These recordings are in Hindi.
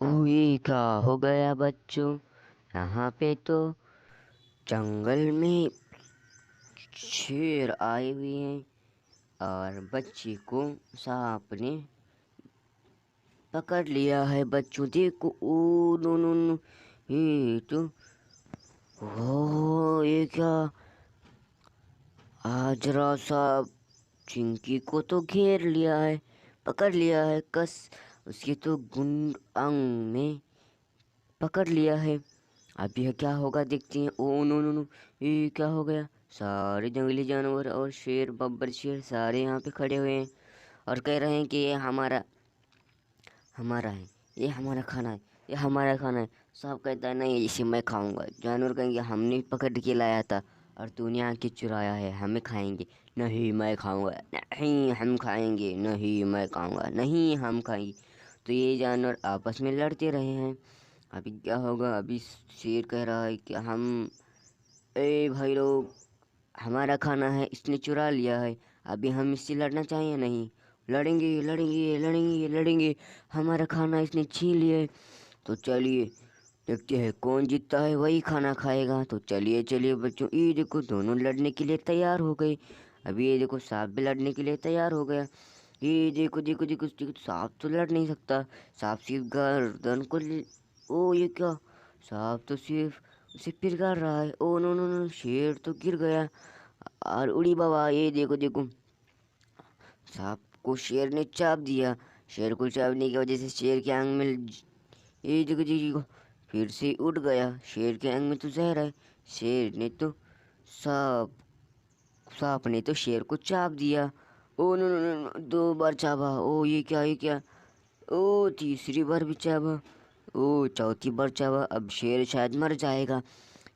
ये क्या हो गया बच्चों? यहाँ पे तो जंगल में शेर आए हुए हैं और बच्ची को सांप ने पकड़ लिया है। बच्चों देखो, ओ नो नो नो, ये तो ओ ये क्या, हाजरा साहब चिंकी को तो घेर लिया है, पकड़ लिया है, कस उसके तो गुंड अंग में पकड़ लिया है। अब यह क्या होगा देखते हैं। ओ नो नो नो, ये क्या हो गया? सारे जंगली जानवर और शेर, बब्बर शेर सारे यहाँ पे खड़े हुए हैं और कह रहे हैं कि ये हमारा हमारा है, ये हमारा खाना है, ये हमारा खाना है। सांप कहता है नहीं, इसे मैं खाऊंगा। जानवर कहेंगे हमने पकड़ के लाया था और तूने आके चुराया है, हमें खाएंगे। नहीं मैं खाऊंगा, नहीं हम खाएंगे, नहीं मैं खाऊंगा, नहीं हम खाएंगे। तो ये जानवर आपस में लड़ते रहे हैं। अभी क्या होगा? अभी शेर कह रहा है कि हम, ए भाई लोग, हमारा खाना है, इसने चुरा लिया है, अभी हम इससे लड़ना चाहिए नहीं? लड़ेंगे लड़ेंगे लड़ेंगे लड़ेंगे, हमारा खाना इसने छीन लिया है। तो चलिए देखते हैं कौन जीतता है, वही खाना खाएगा। तो चलिए चलिए बच्चों, ये देखो दोनों लड़ने के लिए तैयार हो गए। अभी ये देखो सांप भी लड़ने के लिए तैयार हो गया। ये देखो देखो देखो देखो, सांप तो लड़ नहीं सकता, सांप सिर्फ गर्दन को ओ ये क्या, सांप तो सिर्फ उसे पिघला रहा है। ओ नो नो नो, शेर तो गिर गया। और उड़ी बाबा, ये देखो देखो, सांप को शेर ने चाप दिया। शेर को चापने की वजह से शेर के आंग में ये देखो देखो, फिर से उठ गया। शेर के आंग में तो जहर है। शेर ने तो सांप सांप ने तो शेर को चाप दिया। Oh no no no no, 2 बार चापा। ओ ये क्या, ये क्या? ओ तीसरी बार भी चापा। ओ चौथी बार चापा। अब शेर शायद मर जाएगा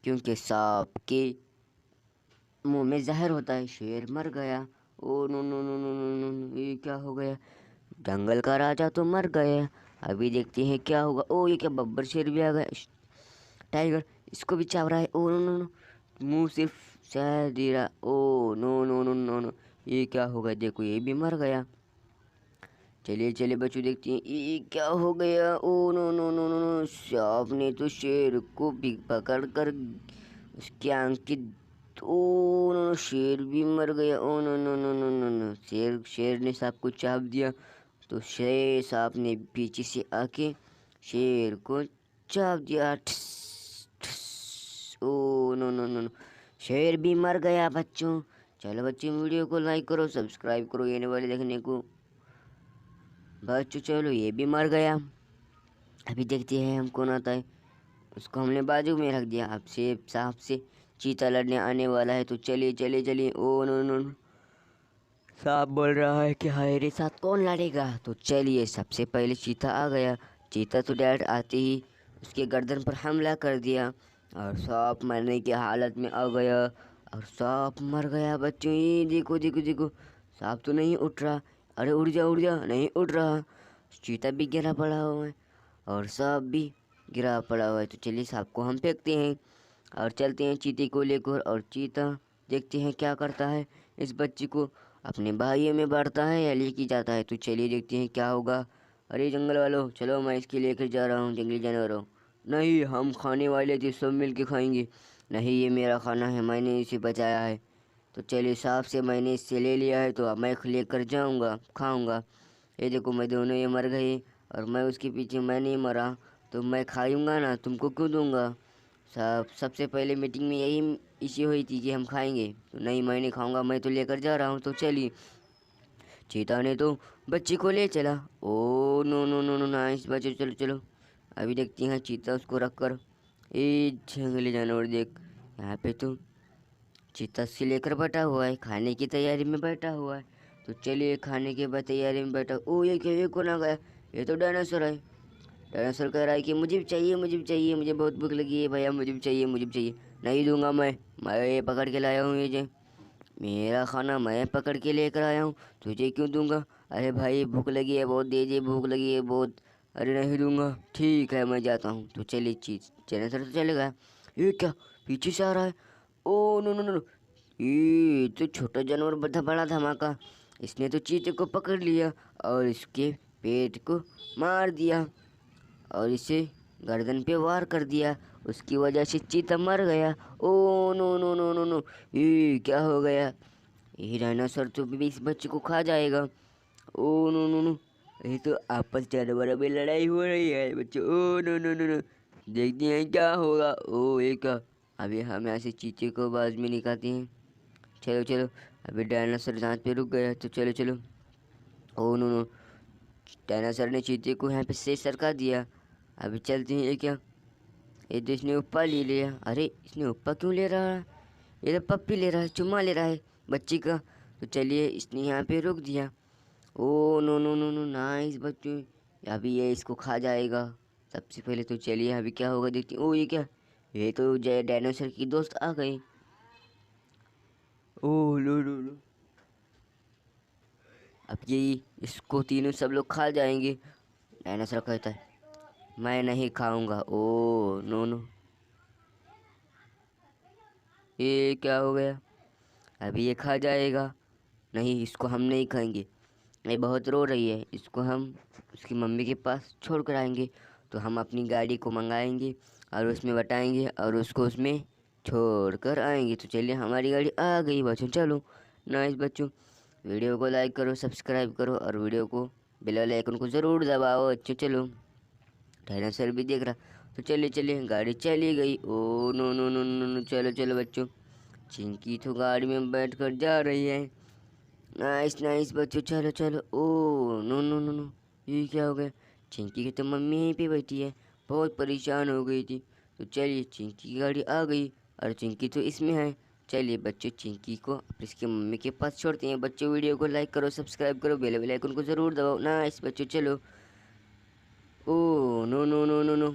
क्योंकि सांप के मुंह में जहर होता है। शेर मर गया। Oh no no no no no no no, ये क्या हो गया? जंगल का राजा तो मर गया। अभी देखते हैं क्या होगा। ओ ये क्या, बब्बर शेर भी आ गया। टाइगर इसको भी चाव रहा है। ओ नो नो नो, मुंह सिर्फ शहद दे रहा। Oh no no no no no, ये क्या होगा? देखो ये भी मर गया। चलिए चलिए बच्चों देखते हैं ये क्या हो गया। Oh no no no no no, सांप ने तो शेर को भी पकड़ कर उसकी आंख की, ओ नो नो, शेर भी मर गया। Oh no no no no no no, शेर शेर ने सांप को चाप दिया। तो शेर सांप ने पीछे से आके शेर को चाप दिया। ठस, ठस, oh no no no no, शेर भी मर गया बच्चों। चलो बच्चों, वीडियो को लाइक करो, सब्सक्राइब करो ये वाले देखने को। बच्चों चलो, ये भी मर गया। अभी देखते हैं हम कौन आता है। उसको हमने बाजू में रख दिया। अब से सांप से चीता लड़ने आने वाला है। तो चलिए चलिए चलिए। ओ नो नो नो, सांप बोल रहा है कि हमारे साथ कौन लड़ेगा? तो चलिए, सबसे पहले चीता आ गया। चीता तो डायरेक्ट आते ही उसके गर्दन पर हमला कर दिया और सांप मरने की हालत में आ गया। और सांप मर गया बच्चों। ये देखो देखो देखो, सांप तो नहीं उठ रहा। अरे उड़ जा, नहीं उड़ रहा। चीता भी गिरा पड़ा हुआ है और सांप भी गिरा पड़ा हुआ है। तो चलिए सांप को हम फेंकते हैं और चलते हैं चीते को लेकर। और चीता देखते हैं क्या करता है, इस बच्चे को अपने बाहियों में बांटता है या लेके जाता है। तो चलिए देखते हैं क्या होगा। अरे जंगल वालों, चलो मैं इसके लेकर जा रहा हूँ जंगली जानवरों। नहीं, हम खाने वाले थे, सब मिल के खाएंगे। नहीं, ये मेरा खाना है, मैंने इसे बचाया है। तो चलिए, सांप से मैंने इससे ले लिया है तो अब मैं लेकर जाऊंगा, खाऊंगा। ये देखो, मैं दोनों ये मर गए और मैं उसके पीछे मैं नहीं मरा, तो मैं खाऊंगा ना, तुमको क्यों दूंगा। सबसे पहले मीटिंग में यही इश्यू हुई थी कि हम खाएंगे, तो नहीं मैं नहीं खाऊंगा, मैं तो लेकर जा रहा हूँ। तो चलिए, चीता ने तो बच्ची को ले चला। Oh no no no no, nice बच्चे, चलो चलो। अभी देखते हैं चीता उसको रख कर। ए जंगली जानवर देख, यहाँ पे तो चीता से लेकर बैठा हुआ है, खाने की तैयारी में बैठा हुआ है। तो चलिए, खाने की तैयारी में बैठा। ओ ये क्या, ये कौन आ गया। ये तो डायनासोर है। डायनासोर कह रहा है कि मुझे भी चाहिए, मुझे भी चाहिए, मुझे बहुत भूख लगी है भैया, मुझे भी चाहिए, मुझे भी चाहिए। नहीं दूंगा मैं ये पकड़ के लाया हूँ, ये जो मेरा खाना मैं पकड़ के लेकर आया हूँ, तुझे क्यों दूंगा। अरे भाई भूख लगी है बहुत, दे दे, भूख लगी है बहुत। अरे नहीं दूंगा, ठीक है मैं जाता हूँ। तो चलिए, चीज डायनासोर तो चले गया। ये क्या, पीछे से आ रहा है। Oh no no no no, ये तो छोटा जानवर बड़ा धमाका। इसने तो चीते को पकड़ लिया और इसके पेट को मार दिया और इसे गर्दन पे वार कर दिया। उसकी वजह से चीता मर गया। Oh no no no no no, ये क्या हो गया। ये डायनासोर तो भी इस बच्चे को खा जाएगा। ओ नो नो नो, ये तो आपस जानवरों में लड़ाई हो रही है बच्चों। Oh no no no no, देखते हैं क्या होगा। ओ ये क्या, अभी हम यहाँ से चीते को बाज में निकालते हैं। चलो चलो, अभी डायनासोर दांत पे रुक गया, तो चलो चलो। ओ नो नो, डायनासोर ने चीते को यहाँ पे से सरका दिया। अभी चलते हैं। ये क्या, ये तो इसने उपा ले लिया। अरे इसने उपा क्यों ले रहा है, ये तो पप्पी ले रहा है, चुम्मा ले रहा है बच्ची का। तो चलिए, इसने यहाँ पे रोक दिया। Oh no no no no, nice बच्चों। अभी ये इसको खा जाएगा सबसे पहले। तो चलिए, अभी क्या होगा देखते हैं। ओ ये क्या, ये तो जय डायनासोर की दोस्त आ गई। ओ नो नो नो, अब यही इसको तीनों सब लोग खा जाएंगे। डायनासोर कहता है मैं नहीं खाऊंगा। ओ नो नो, ये क्या हो गया, अभी ये खा जाएगा। नहीं, इसको हम नहीं खाएंगे। ये बहुत रो रही है, इसको हम उसकी मम्मी के पास छोड़ कर आएंगे। तो हम अपनी गाड़ी को मंगाएंगे और उसमें बताएंगे और उसको उसमें छोड़ कर आएंगे। तो चलिए, हमारी गाड़ी आ गई बच्चों, चलो। नाइस बच्चों, वीडियो को लाइक करो, सब्सक्राइब करो और वीडियो को बेल वाले आइकन को ज़रूर दबाओ। अच्छा चलो, डायनासोर भी देख रहा। तो चलिए चलिए, गाड़ी चली गई। Oh no no no no no, चलो चलो बच्चों। चिंकी तो गाड़ी में बैठ कर जा रही है। नाइस नाइस बच्चों, चलो चलो। Oh no no no no, ये क्या हो गया। चिंकी की तो मम्मी यहीं पे बैठी है, बहुत परेशान हो गई थी। तो चलिए, चिंकी की गाड़ी आ गई और चिंकी तो इसमें है। चलिए बच्चों, चिंकी को इसकी मम्मी के पास छोड़ते हैं। बच्चों, वीडियो को लाइक करो, सब्सक्राइब करो, बेल आइकन को ज़रूर दबाओ। नाइस बच्चों, चलो। Oh no no no no no,